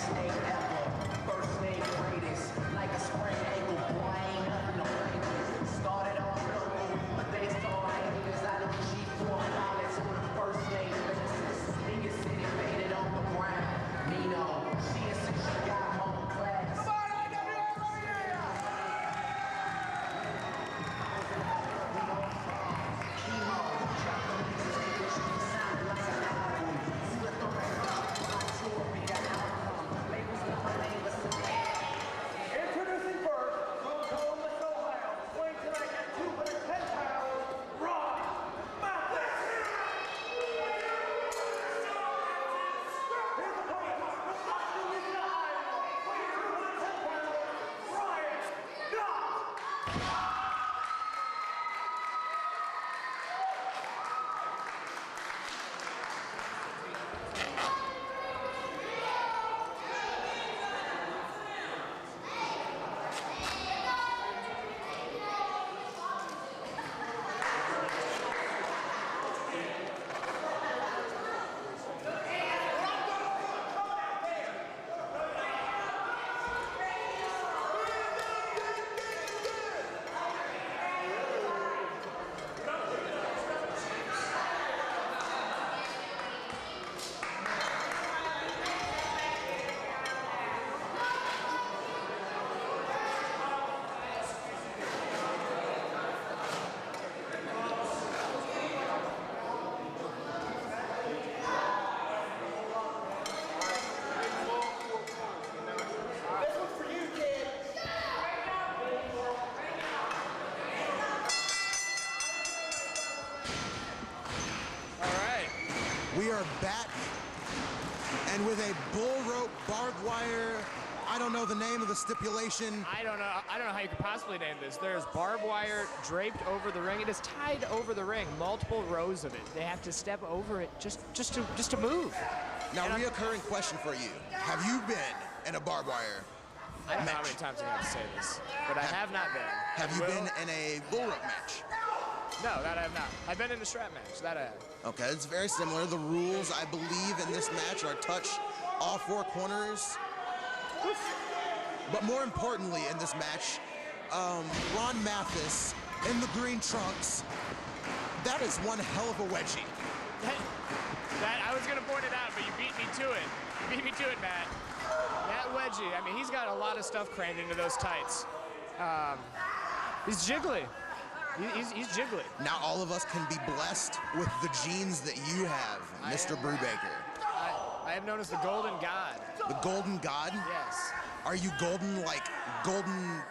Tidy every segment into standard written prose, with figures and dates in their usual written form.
best name ever. First name greatest, like a sprained ankle, boy, ain't nothing to play with. Started off local, but they started haters out of G4 pilots on a first name basis. Niggas city faded on the ground. Nino, she is since she got home class. Come on, IWA, right here! Chemo, drop the music, it sound like an album. Split the record up, my tour be the outcome. Labels with my name, but Introducing first, from Columbus, Ohio, weighing tonight at 210 pounds, Brian Mathis. His opponent, from Chillicothe, Iowa, weighing 210 pounds, Brian Gott. This one's for you, kid. All right. We are back, and with a bull rope, barbed wire. I don't know the name of the stipulation. I don't know how you could possibly name this. There's barbed wire draped over the ring. It is tied over the ring, multiple rows of it. They have to step over it just to move. Now, reoccurring question for you: have you been in a barbed wire? I don't know how many times I have to say this, but I have not been. Have you been in a bull rope match? No, that I have not. I've been in a strap match. That I have. Okay, it's very similar. The rules, I believe, in this match are touch all four corners. But more importantly in this match, Ron Mathis in the green trunks, that is one hell of a wedgie. That I was gonna point it out, but you beat me to it. You beat me to it, Matt. That wedgie, I mean, he's got a lot of stuff crammed into those tights. He's jiggly. He's jiggly. Now all of us can be blessed with the genes that you have, Mr. Brubaker. I am known as the Golden God. The Golden God? Yes. Are you golden like golden?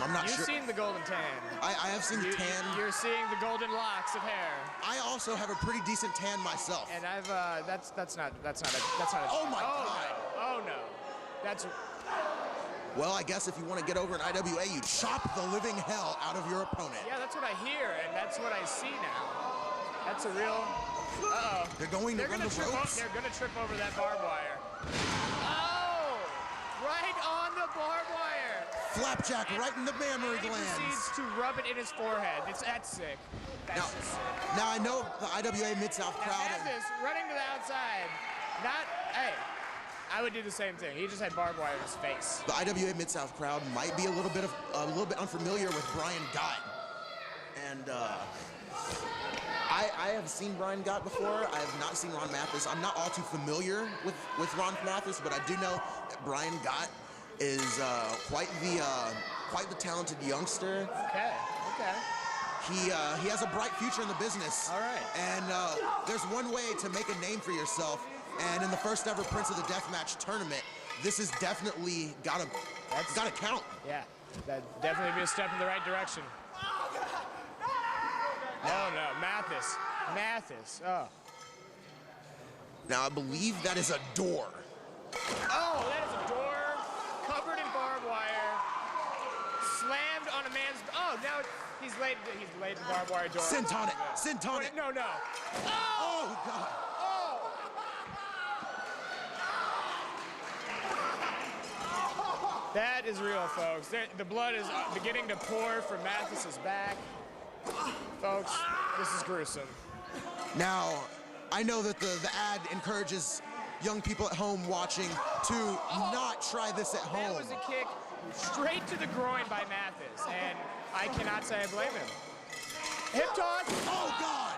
I'm not sure. You've seen the golden tan. I have seen the tan. You're seeing the golden locks of hair. I also have a pretty decent tan myself. And I've that's not a Oh my God. No. Oh no. That's Well, I guess if you want to get over an IWA, you chop the living hell out of your opponent. Yeah, that's what I hear, and that's what I see now. That's a real. Uh-oh. They're going to run the ropes. They're gonna trip over that barbed wire. Oh! Right on the barbed wire. Flapjack right in the mammary He glands. proceeds to rub it in his forehead. That's sick. That's just sick. Now I know the IWA-MidSouth crowd. Now Mathis running to the outside. Hey, I would do the same thing. He just had barbed wire in his face. The IWA-MidSouth crowd might be a little bit unfamiliar with Brian Gott, and I have seen Brian Gott before. I have not seen Ron Mathis. I'm not all too familiar with Ron Mathis, but I do know that Brian Gott is quite the talented youngster. Okay. He has a bright future in the business. All right. And there's one way to make a name for yourself, and in the first ever Prince of the Deathmatch Tournament, this is definitely gotta count. Yeah, that'd definitely be a step in the right direction. Oh no, Mathis. Oh. Now I believe that is a door. Oh, that is a door covered in barbed wire, slammed on a man's. Oh, now he's laid the barbed wire door. Scent on it. No. Oh God. That is real, folks. The blood is beginning to pour from Mathis's back. Folks, this is gruesome. Now, I know that the ad encourages young people at home watching to not try this at home. That was a kick straight to the groin by Mathis, and I cannot say I blame him. Hip toss. Oh, God!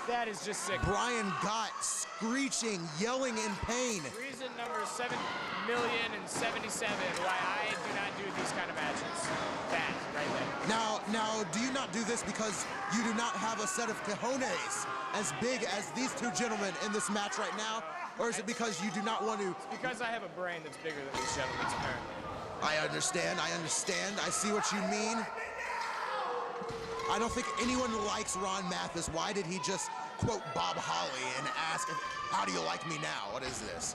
That is just sick. Brian Gott screeching, yelling in pain. Reason number 7,077,077 why I do not do these kind of matches. That right there. Now, do you not do this because you do not have a set of cojones as big as these two gentlemen in this match right now? Or is it because you do not want to? It's because I have a brain that's bigger than these gentlemen's, apparently. I understand. I see what you mean. I don't think anyone likes Ron Mathis. Why did he just quote Bob Holly and ask, how do you like me now? What is this?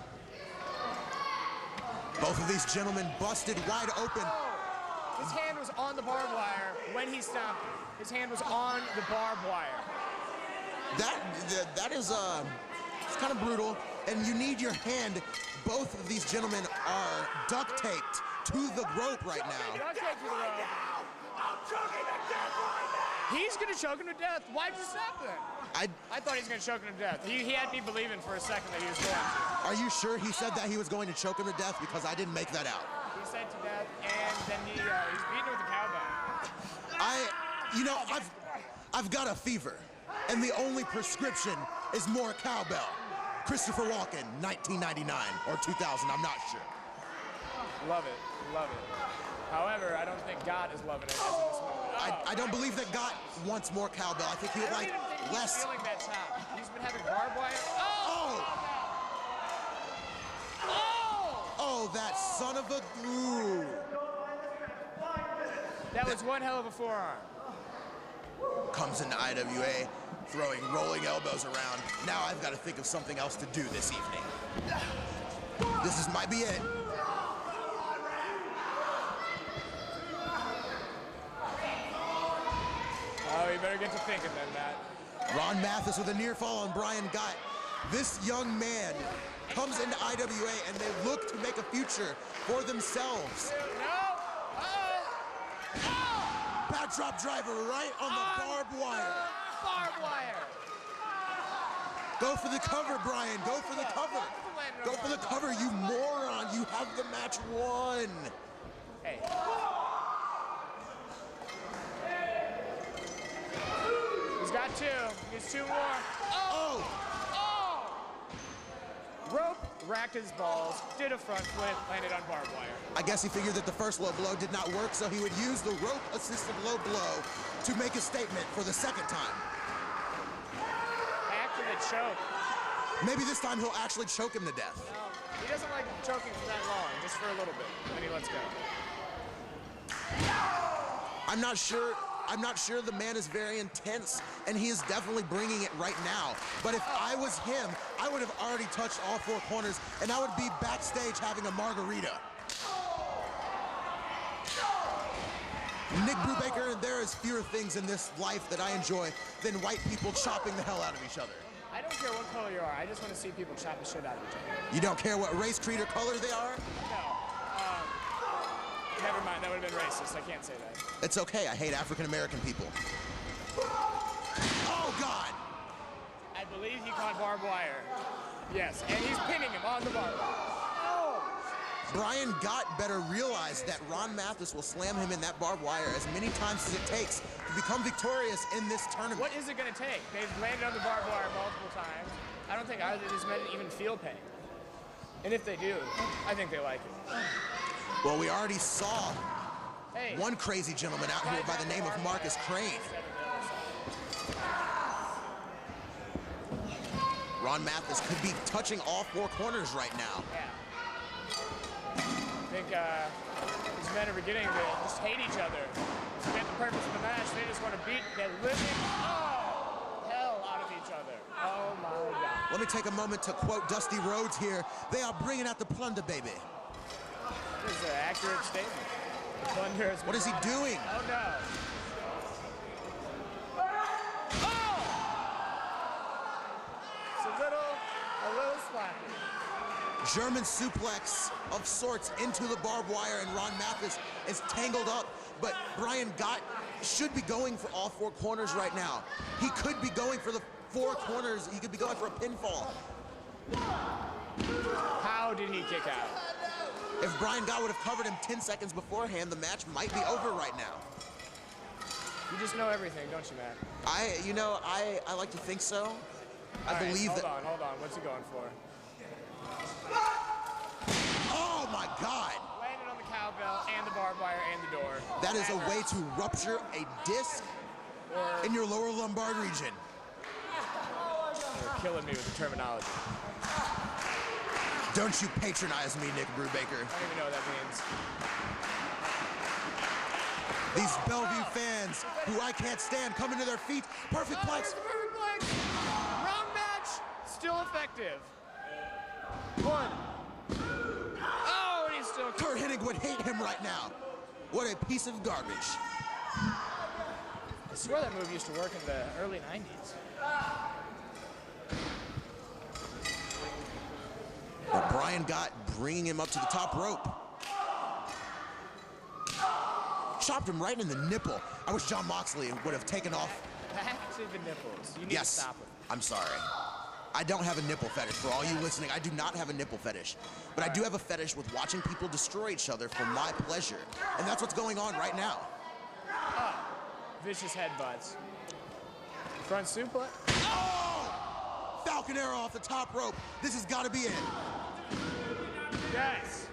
Both of these gentlemen busted wide open. His hand was on the barbed wire when he stopped. His hand was on the barbed wire. That is it's kind of brutal, and you need your hand. Both of these gentlemen are duct taped to the rope right now. Duct taped to the rope. He's gonna choke him to death. Why'd you stop then? I thought he was gonna choke him to death. He had me believing for a second that he was going to. Are you sure he said that he was going to choke him to death? Because I didn't make that out. He said to death, and then he's beating him with a cowbell. I've got a fever, and the only prescription is more cowbell. Christopher Walken, 1999 or 2000, I'm not sure. Love it, love it. However, I don't think God is loving it as of this moment. I don't believe that God wants more cowbell. I think he would like less. He's feeling that top. He's been having barbed wire. Oh, that son of a glue. That was one hell of a forearm. Comes into IWA, throwing rolling elbows around. Now I've got to think of something else to do this evening. Might be it. Oh, you better get to thinking then, Matt. Ron Mathis with a near fall on Brian Gott. This young man comes into IWA and they look to make a future for themselves. No! Backdrop driver right on the barbed wire. Barbed wire. Go for the cover, Brian. Go for the cover. Go for the cover, you moron. You have the match won. Hey. He's got two. He's two more. Oh! Rope racked his balls, did a front flip, landed on barbed wire. I guess he figured that the first low blow did not work, so he would use the rope-assisted low blow to make a statement for the second time. After the choke. Maybe this time he'll actually choke him to death. No, he doesn't like choking for that long, just for a little bit, then he lets go. I'm not sure the man is very intense, and he is definitely bringing it right now. But if I was him, I would have already touched all four corners, and I would be backstage having a margarita. Nick Brubaker, and there is fewer things in this life that I enjoy than white people chopping the hell out of each other. I don't care what color you are, I just want to see people chop the shit out of each other. You don't care what race, creed, or color they are? No. Never mind, that would have been racist. I can't say that. It's okay, I hate African-American people. Oh, God! I believe he caught barbed wire. Yes, and he's pinning him on the barbed wire. Oh! Brian Gott better realize that Ron Mathis will slam him in that barbed wire as many times as it takes to become victorious in this tournament. What is it going to take? They've landed on the barbed wire multiple times. I don't think either of these men even feel pain. And if they do, I think they like it. Well, we already saw one crazy gentleman out here by the name of Marcus Crane. Ron Mathis could be touching all four corners right now. Yeah. I think these men are beginning to just hate each other. Forget the purpose of the match. They just want to beat the living hell out of each other. Oh, my God. Let me take a moment to quote Dusty Rhodes here. They are bringing out the plunder, baby. This is an accurate statement. Plunder has been What is he brought. doing? Oh, no. Oh! It's a little sloppy. German suplex of sorts into the barbed wire, and Ron Mathis is tangled up, but Brian Gott should be going for all 4 corners right now. He could be going for the 4 corners. He could be going for a pinfall. How did he kick out? If Brian Gott would have covered him 10 seconds beforehand, the match might be over right now. You just know everything, don't you, Matt? I like to think so. I believe that. Hold on. What's he going for? Oh my God! Landed on the cowbell and the barbed wire and the door. That is a way to rupture a disc in your lower lumbar region. You're killing me with the terminology. Don't you patronize me, Nick Brubaker. I don't even know what that means. These Bellvue fans, who I can't stand, coming to their feet. Perfect plex. Perfect plex. Round match, still effective. 1. Oh, and he's still. Kurt Hennig would hate him right now. What a piece of garbage. I swear that move used to work in the early 90s. But Brian Gott bringing him up to the top rope. Chopped him right in the nipple. I wish John Moxley would have taken off. Back to the nipples. You need Yes, to stop it. I'm sorry. I don't have a nipple fetish. For all you listening, I do not have a nipple fetish. But I do have a fetish with watching people destroy each other for my pleasure. And that's what's going on right now. Vicious headbutts. Front suplex. Oh! Falcon arrow off the top rope. This has got to be it. Yes.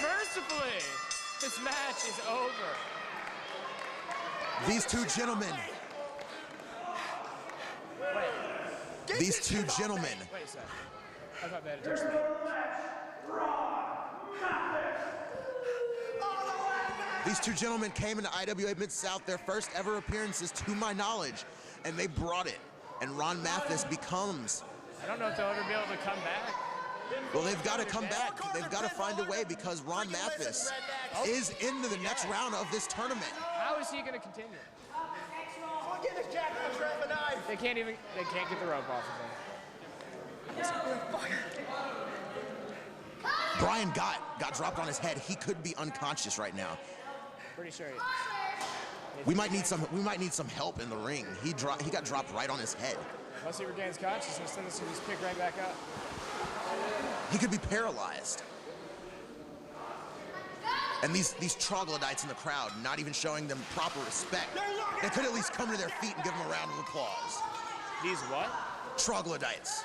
Mercifully, this match is over. These two gentlemen. These two gentlemen. Wait a second. I thought that attention. These two gentlemen came into IWA-MidSouth, their first ever appearances to my knowledge, and they brought it. And Ron Mathis becomes. I don't know if they'll ever be able to come back. Well, they've got to come back. They've got to find a way because Ron Mathis is into the next round of this tournament. How is he going to continue? They can't get the rope off of him. Brian Gott got dropped on his head. He could be unconscious right now. Pretty sure he is. We might need some help in the ring. He got dropped right on his head. Unless he regains consciousness, then this will just pick right back up. He could be paralyzed. And these troglodytes in the crowd, not even showing them proper respect. They could at least come to their feet and give them a round of applause. These what? Troglodytes.